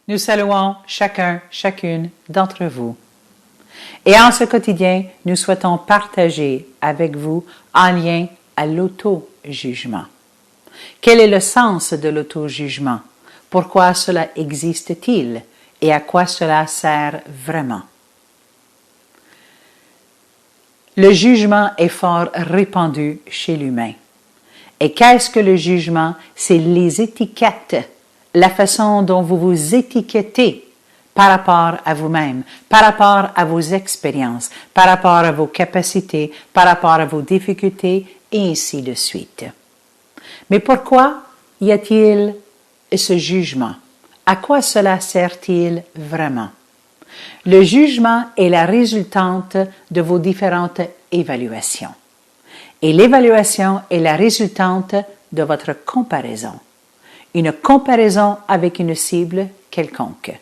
Nous saluons chacun, chacune d'entre vous. Et en ce quotidien, nous souhaitons partager avec vous en lien à l'auto-jugement. Quel est le sens de l'auto-jugement? Pourquoi cela existe-t-il? Et à quoi cela sert vraiment? Le jugement est fort répandu chez l'humain. Et qu'est-ce que le jugement? C'est les étiquettes, la façon dont vous vous étiquetez par rapport à vous-même, par rapport à vos expériences, par rapport à vos capacités, par rapport à vos difficultés, et ainsi de suite. Mais pourquoi y a-t-il ce jugement? À quoi cela sert-il vraiment? Le jugement est la résultante de vos différentes évaluations. Et l'évaluation est la résultante de votre comparaison. Une comparaison avec une cible quelconque.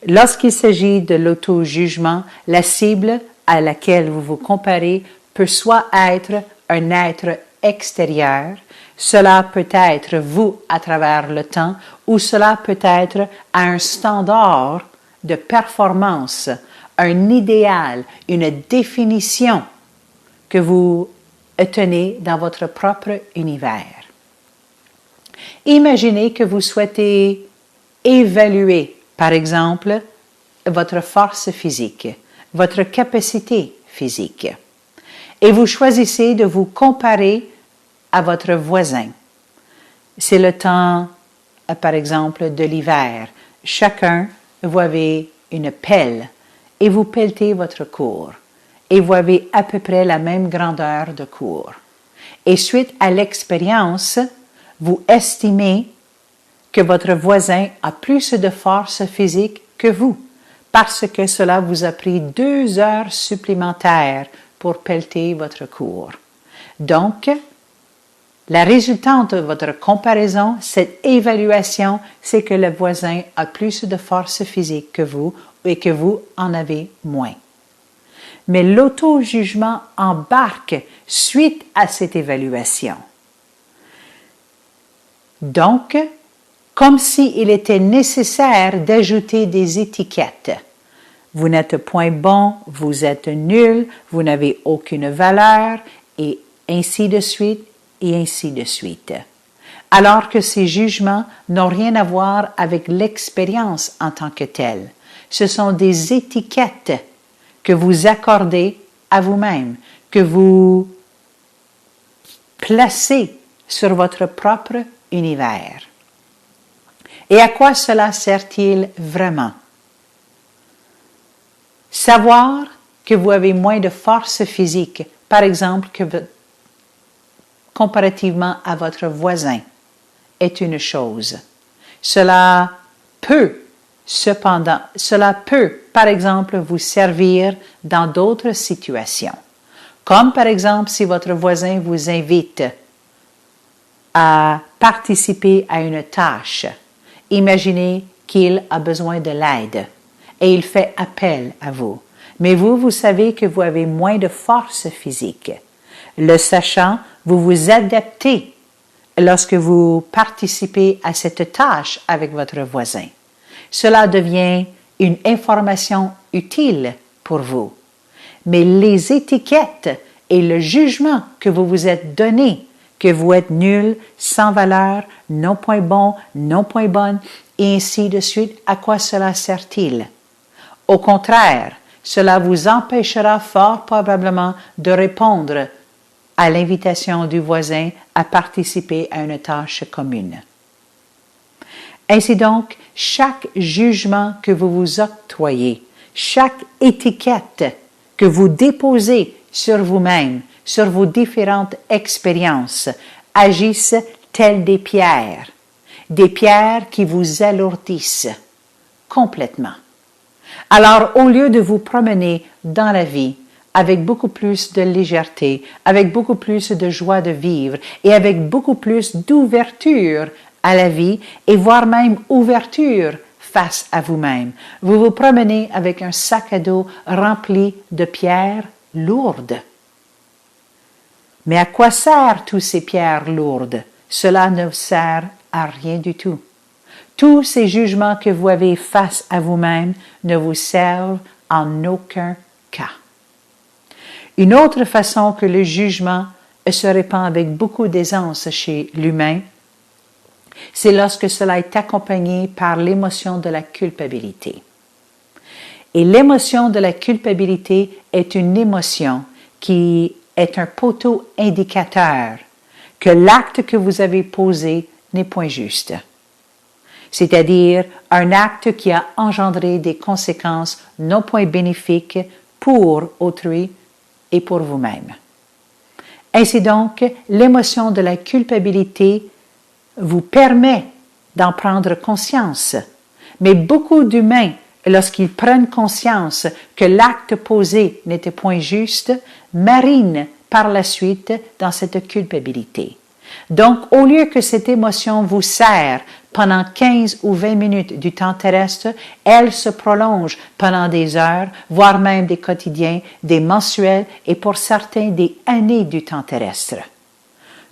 Lorsqu'il s'agit de l'auto-jugement, la cible à laquelle vous vous comparez peut soit être un être extérieur, cela peut être vous à travers le temps, ou cela peut être à un standard de performance, un idéal, une définition que vous tenez dans votre propre univers. Imaginez que vous souhaitez évaluer, par exemple, votre force physique, votre capacité physique, et vous choisissez de vous comparer à votre voisin. C'est le temps, par exemple, de l'hiver. Chacun, vous avez une pelle et vous pelletez votre cour. Et vous avez à peu près la même grandeur de cour. Et suite à l'expérience, vous estimez que votre voisin a plus de force physique que vous, parce que cela vous a pris 2 heures supplémentaires pour pelleter votre cour. Donc, la résultante de votre comparaison, cette évaluation, c'est que le voisin a plus de force physique que vous et que vous en avez moins. Mais l'auto-jugement embarque suite à cette évaluation. Donc, comme s'il était nécessaire d'ajouter des étiquettes. Vous n'êtes point bon, vous êtes nul, vous n'avez aucune valeur, et ainsi de suite, et ainsi de suite. Alors que ces jugements n'ont rien à voir avec l'expérience en tant que telle. Ce sont des étiquettes que vous accordez à vous-même, que vous placez sur votre propre univers. Et à quoi cela sert-il vraiment? Savoir que vous avez moins de force physique, par exemple, comparativement à votre voisin, est une chose. Cela peut, par exemple, vous servir dans d'autres situations. Comme par exemple, si votre voisin vous invite à participer à une tâche, imaginez qu'il a besoin de l'aide et il fait appel à vous. Mais vous savez que vous avez moins de force physique. Le sachant, vous vous adaptez lorsque vous participez à cette tâche avec votre voisin. Cela devient une information utile pour vous. Mais les étiquettes et le jugement que vous vous êtes donné, que vous êtes nul, sans valeur, non point bon, non point bonne, et ainsi de suite, à quoi cela sert-il? Au contraire, cela vous empêchera fort probablement de répondre à l'invitation du voisin à participer à une tâche commune. Ainsi donc, chaque jugement que vous vous octroyez, chaque étiquette que vous déposez sur vous-même, sur vos différentes expériences, agissent telles des pierres qui vous alourdissent complètement. Alors, au lieu de vous promener dans la vie avec beaucoup plus de légèreté, avec beaucoup plus de joie de vivre et avec beaucoup plus d'ouverture à la vie et voire même ouverture face à vous-même, vous vous promenez avec un sac à dos rempli de pierres lourdes. Mais à quoi servent toutes ces pierres lourdes? Cela ne sert à rien du tout. Tous ces jugements que vous avez face à vous-même ne vous servent en aucun cas. Une autre façon que le jugement se répand avec beaucoup d'aisance chez l'humain, c'est lorsque cela est accompagné par l'émotion de la culpabilité. Et l'émotion de la culpabilité est une émotion qui est un poteau indicateur que l'acte que vous avez posé n'est point juste. C'est-à-dire un acte qui a engendré des conséquences non point bénéfiques pour autrui et pour vous-même. Ainsi donc, l'émotion de la culpabilité vous permet d'en prendre conscience, mais beaucoup d'humains, lorsqu'ils prennent conscience que l'acte posé n'était point juste, marinent par la suite dans cette culpabilité. Donc, au lieu que cette émotion vous sert pendant 15 ou 20 minutes du temps terrestre, elle se prolonge pendant des heures, voire même des quotidiens, des mensuels et pour certains des années du temps terrestre.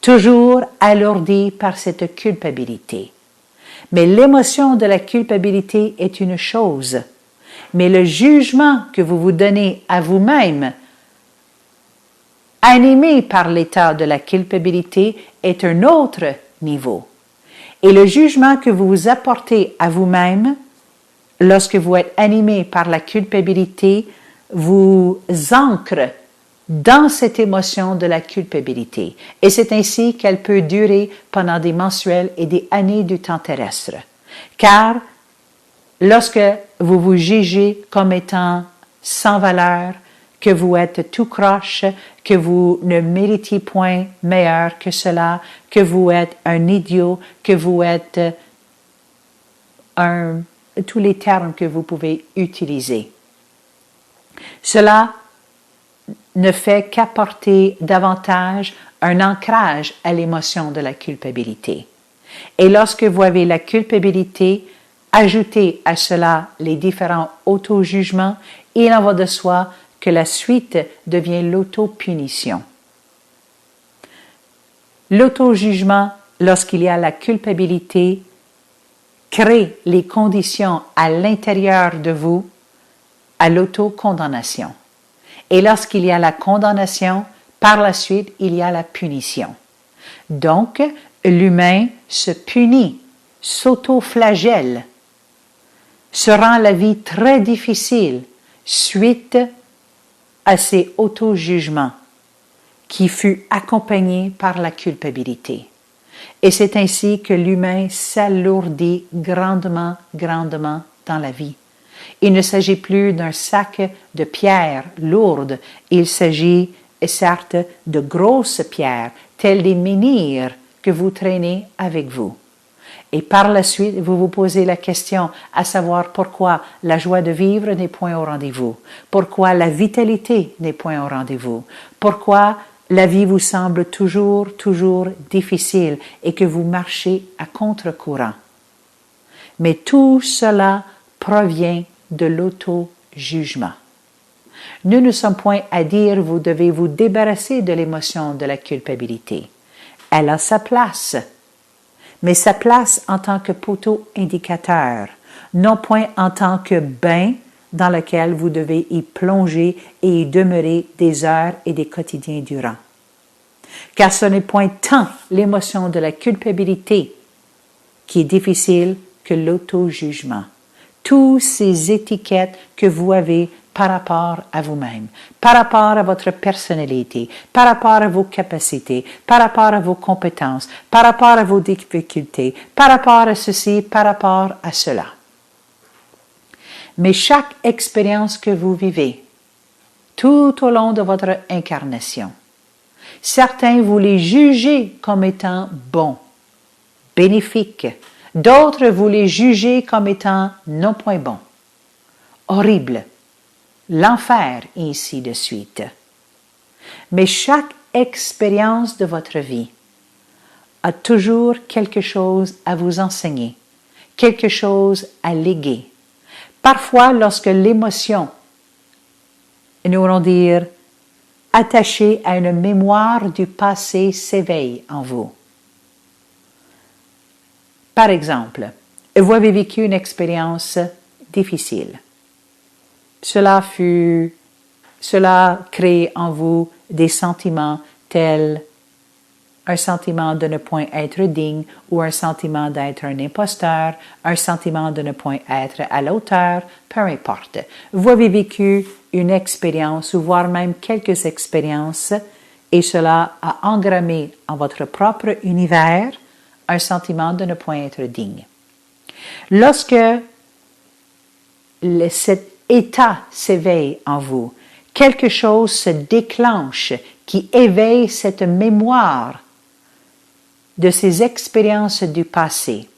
Toujours alourdie par cette culpabilité. Mais l'émotion de la culpabilité est une chose, mais le jugement que vous vous donnez à vous-même, animé par l'état de la culpabilité, est un autre niveau. Et le jugement que vous vous apportez à vous-même, lorsque vous êtes animé par la culpabilité, vous ancre dans cette émotion de la culpabilité. Et c'est ainsi qu'elle peut durer pendant des mensuels et des années du temps terrestre. Car lorsque vous vous jugez comme étant sans valeur, que vous êtes tout croche, que vous ne méritez point meilleur que cela, que vous êtes un idiot, que vous êtes tous les termes que vous pouvez utiliser. Cela ne fait qu'apporter davantage un ancrage à l'émotion de la culpabilité. Et lorsque vous avez la culpabilité, ajoutez à cela les différents auto-jugements, il en va de soi que la suite devient l'auto-punition. L'auto-jugement, lorsqu'il y a la culpabilité, crée les conditions à l'intérieur de vous à l'auto-condamnation. Et lorsqu'il y a la condamnation, par la suite, il y a la punition. Donc, l'humain se punit, s'auto-flagelle, se rend la vie très difficile suite à ces auto-jugements qui fut accompagné par la culpabilité. Et c'est ainsi que l'humain s'alourdit grandement, grandement dans la vie. Il ne s'agit plus d'un sac de pierres lourdes, il s'agit certes de grosses pierres, telles des menhirs que vous traînez avec vous. Et par la suite, vous vous posez la question à savoir pourquoi la joie de vivre n'est point au rendez-vous, pourquoi la vitalité n'est point au rendez-vous, pourquoi la vie vous semble toujours difficile et que vous marchez à contre-courant. Mais tout cela provient de l'auto-jugement. Nous ne sommes point à dire vous devez vous débarrasser de l'émotion de la culpabilité. Elle a sa place, mais sa place en tant que poteau indicateur, non point en tant que bain dans lequel vous devez y plonger et y demeurer des heures et des quotidiens durant. Car ce n'est point tant l'émotion de la culpabilité qui est difficile que l'auto-jugement. Toutes ces étiquettes que vous avez par rapport à vous-même, par rapport à votre personnalité, par rapport à vos capacités, par rapport à vos compétences, par rapport à vos difficultés, par rapport à ceci, par rapport à cela. Mais chaque expérience que vous vivez, tout au long de votre incarnation, certains vous les jugez comme étant bons, bénéfiques, d'autres vous les jugez comme étant non point bons, horribles, l'enfer et ainsi de suite. Mais chaque expérience de votre vie a toujours quelque chose à vous enseigner, quelque chose à léguer. Parfois, lorsque l'émotion, nous allons dire, attachée à une mémoire du passé s'éveille en vous. Par exemple, Vous avez vécu une expérience difficile. Cela crée en vous des sentiments tels un sentiment de ne point être digne ou un sentiment d'être un imposteur, un sentiment de ne point être à la hauteur, peu importe. Vous avez vécu une expérience ou voire même quelques expériences et cela a engrammé en votre propre univers un sentiment de ne point être digne. Lorsque cet état s'éveille en vous, quelque chose se déclenche qui éveille cette mémoire de ces expériences du passé.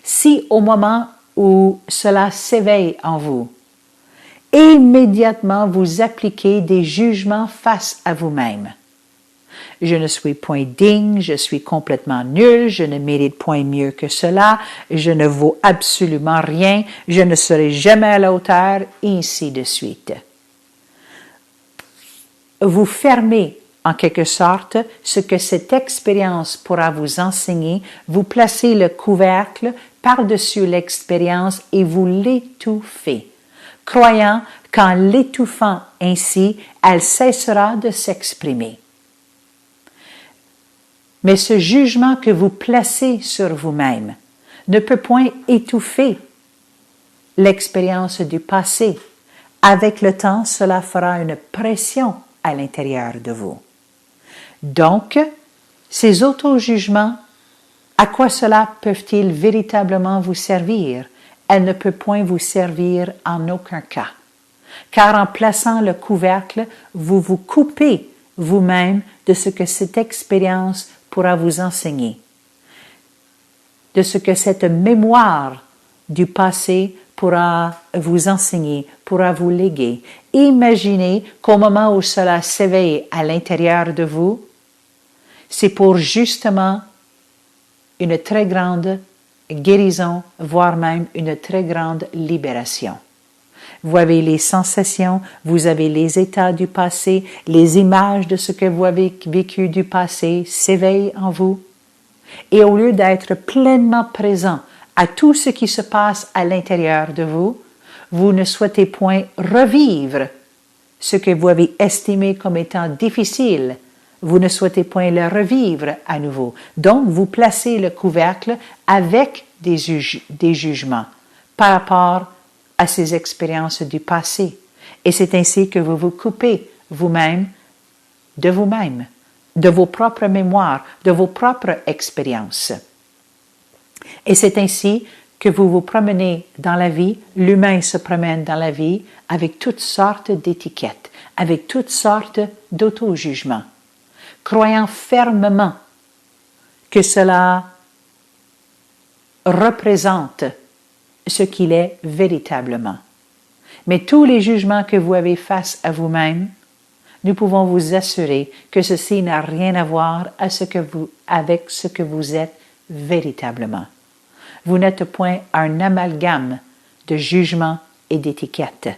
Si au moment où cela s'éveille en vous, immédiatement vous appliquez des jugements face à vous-même. Je ne suis point digne, je suis complètement nul, je ne mérite point mieux que cela, je ne vaux absolument rien, je ne serai jamais à la hauteur, et ainsi de suite. Vous fermez en quelque sorte ce que cette expérience pourra vous enseigner, vous placez le couvercle par-dessus l'expérience et vous l'étouffez, croyant qu'en l'étouffant ainsi, elle cessera de s'exprimer. Mais ce jugement que vous placez sur vous-même ne peut point étouffer l'expérience du passé. Avec le temps, cela fera une pression à l'intérieur de vous. Donc, ces auto-jugements, à quoi cela peuvent-ils véritablement vous servir? Elles ne peuvent point vous servir en aucun cas. Car en plaçant le couvercle, vous vous coupez vous-même de ce que cette expérience pourra vous enseigner, de ce que cette mémoire du passé pourra vous enseigner, pourra vous léguer. Imaginez qu'au moment où cela s'éveille à l'intérieur de vous, c'est pour justement une très grande guérison, voire même une très grande libération. Vous avez les sensations, vous avez les états du passé, les images de ce que vous avez vécu du passé s'éveillent en vous. Et au lieu d'être pleinement présent à tout ce qui se passe à l'intérieur de vous, vous ne souhaitez point revivre ce que vous avez estimé comme étant difficile. Vous ne souhaitez point le revivre à nouveau. Donc, vous placez le couvercle avec des jugements par rapport à ces expériences du passé. Et c'est ainsi que vous vous coupez vous-même, de vos propres mémoires, de vos propres expériences. Et c'est ainsi que vous vous promenez dans la vie, l'humain se promène dans la vie avec toutes sortes d'étiquettes, avec toutes sortes d'auto-jugements, croyant fermement que cela représente ce qu'il est véritablement. Mais tous les jugements que vous avez face à vous-même, nous pouvons vous assurer que ceci n'a rien à voir avec ce que vous êtes véritablement. Vous n'êtes point un amalgame de jugements et d'étiquettes.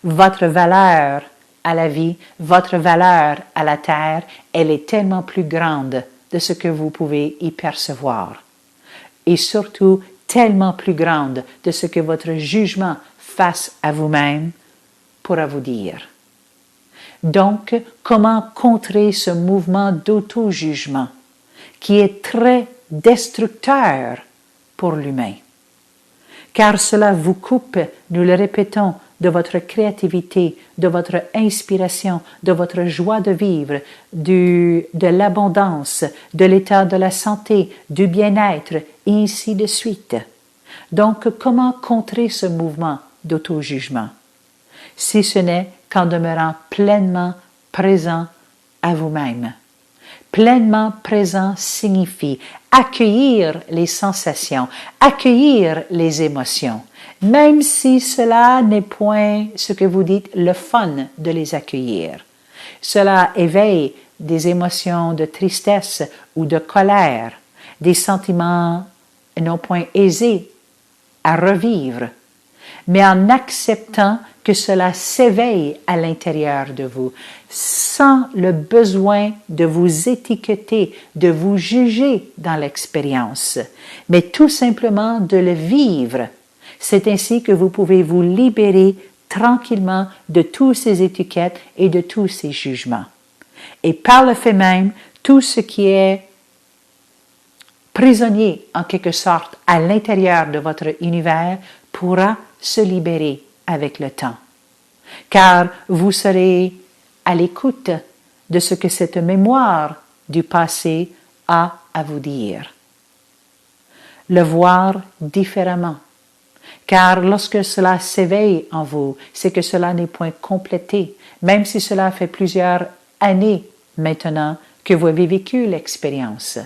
Votre valeur à la vie, votre valeur à la terre, elle est tellement plus grande de ce que vous pouvez y percevoir. Et surtout, tellement plus grande de ce que votre jugement face à vous-même pourra vous dire. Donc, comment contrer ce mouvement d'auto-jugement qui est très destructeur pour l'humain? Car cela vous coupe, nous le répétons, de votre créativité, de votre inspiration, de votre joie de vivre, de l'abondance, de l'état de la santé, du bien-être, et ainsi de suite. Donc, comment contrer ce mouvement d'auto-jugement? Si ce n'est qu'en demeurant pleinement présent à vous-même. Pleinement présent signifie accueillir les sensations, accueillir les émotions, même si cela n'est point ce que vous dites le fun de les accueillir. Cela éveille des émotions de tristesse ou de colère, des sentiments non point aisés à revivre. mais en acceptant que cela s'éveille à l'intérieur de vous, sans le besoin de vous étiqueter, de vous juger dans l'expérience, mais tout simplement de le vivre. C'est ainsi que vous pouvez vous libérer tranquillement de toutes ces étiquettes et de tous ces jugements. Et par le fait même, tout ce qui est prisonnier en quelque sorte à l'intérieur de votre univers pourra se libérer avec le temps. Car vous serez à l'écoute de ce que cette mémoire du passé a à vous dire. Le voir différemment. Car lorsque cela s'éveille en vous, c'est que cela n'est point complété, même si cela fait plusieurs années maintenant que vous avez vécu l'expérience.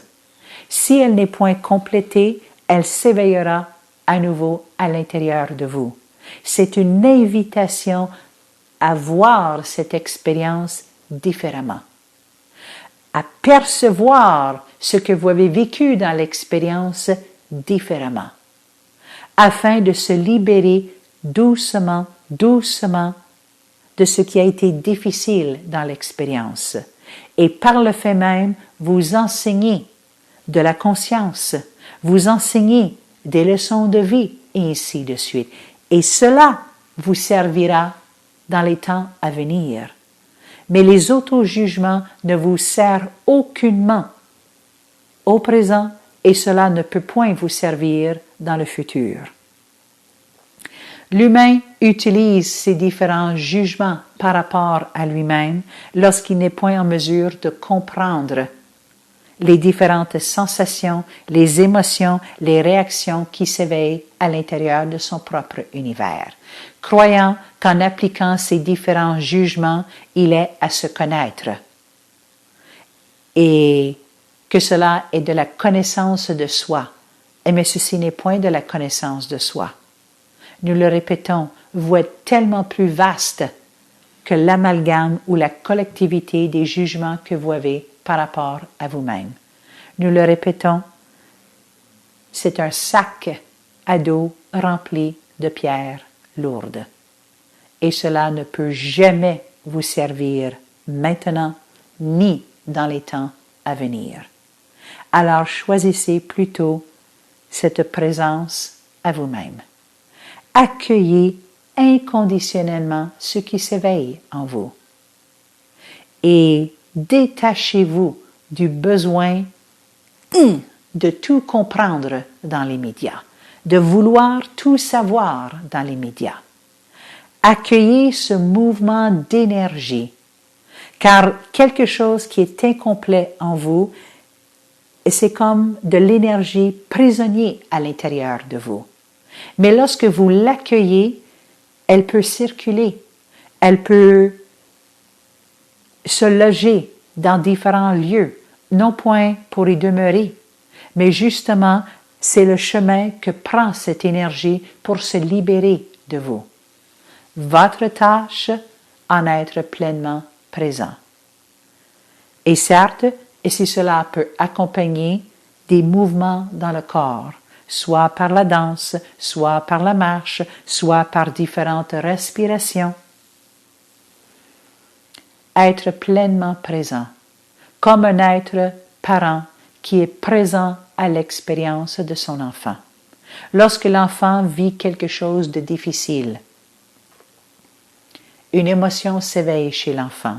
Si elle n'est point complétée, elle s'éveillera à nouveau à l'intérieur de vous. C'est une invitation à voir cette expérience différemment, à percevoir ce que vous avez vécu dans l'expérience différemment, afin de se libérer doucement, doucement de ce qui a été difficile dans l'expérience. Et par le fait même, vous enseignez de la conscience, vous enseignez des leçons de vie, et ainsi de suite. Et cela vous servira dans les temps à venir. Mais les auto-jugements ne vous servent aucunement au présent et cela ne peut point vous servir dans le futur. L'humain utilise ces différents jugements par rapport à lui-même lorsqu'il n'est point en mesure de comprendre les différentes sensations, les émotions, les réactions qui s'éveillent à l'intérieur de son propre univers, croyant qu'en appliquant ces différents jugements, il est à se connaître et que cela est de la connaissance de soi. Mais ceci n'est point de la connaissance de soi. Nous le répétons, vous êtes tellement plus vaste que l'amalgame ou la collectivité des jugements que vous avez par rapport à vous-même. Nous le répétons, c'est un sac à dos rempli de pierres lourdes. Et cela ne peut jamais vous servir maintenant ni dans les temps à venir. Alors choisissez plutôt cette présence à vous-même. Accueillez inconditionnellement ce qui s'éveille en vous. Et détachez-vous du besoin de tout comprendre dans l'immédiat, de vouloir tout savoir dans l'immédiat. Accueillez ce mouvement d'énergie, car quelque chose qui est incomplet en vous, c'est comme de l'énergie prisonnière à l'intérieur de vous. Mais lorsque vous l'accueillez, elle peut circuler, elle peut se loger dans différents lieux, non point pour y demeurer, mais justement, c'est le chemin que prend cette énergie pour se libérer de vous. Votre tâche, en être pleinement présent. Et certes, et si cela peut accompagner des mouvements dans le corps, soit par la danse, soit par la marche, soit par différentes respirations. Être pleinement présent, comme un être parent qui est présent à l'expérience de son enfant. Lorsque l'enfant vit quelque chose de difficile, une émotion s'éveille chez l'enfant.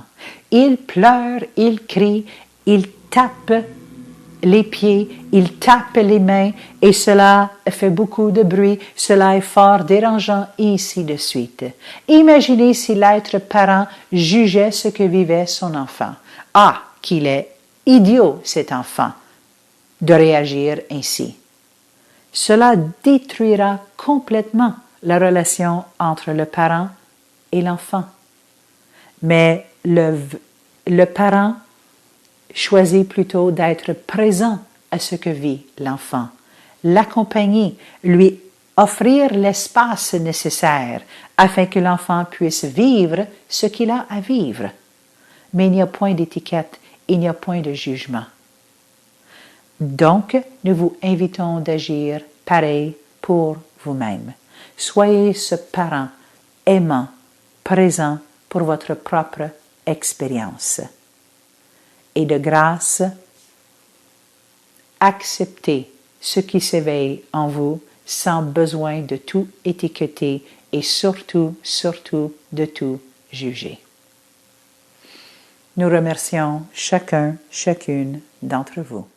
Il pleure, il crie, il tape les pieds, il tape les mains et cela fait beaucoup de bruit, cela est fort dérangeant et ainsi de suite. Imaginez si l'être parent jugeait ce que vivait son enfant. Ah, qu'il est idiot cet enfant de réagir ainsi. Cela détruira complètement la relation entre le parent et l'enfant. Mais le parent choisit plutôt d'être présent à ce que vit l'enfant, l'accompagner, lui offrir l'espace nécessaire afin que l'enfant puisse vivre ce qu'il a à vivre. Mais il n'y a point d'étiquette, il n'y a point de jugement. Donc, nous vous invitons d'agir pareil pour vous-même. Soyez ce parent aimant, présent pour votre propre expérience. Et de grâce, acceptez ce qui s'éveille en vous sans besoin de tout étiqueter et surtout de tout juger. Nous remercions chacune d'entre vous.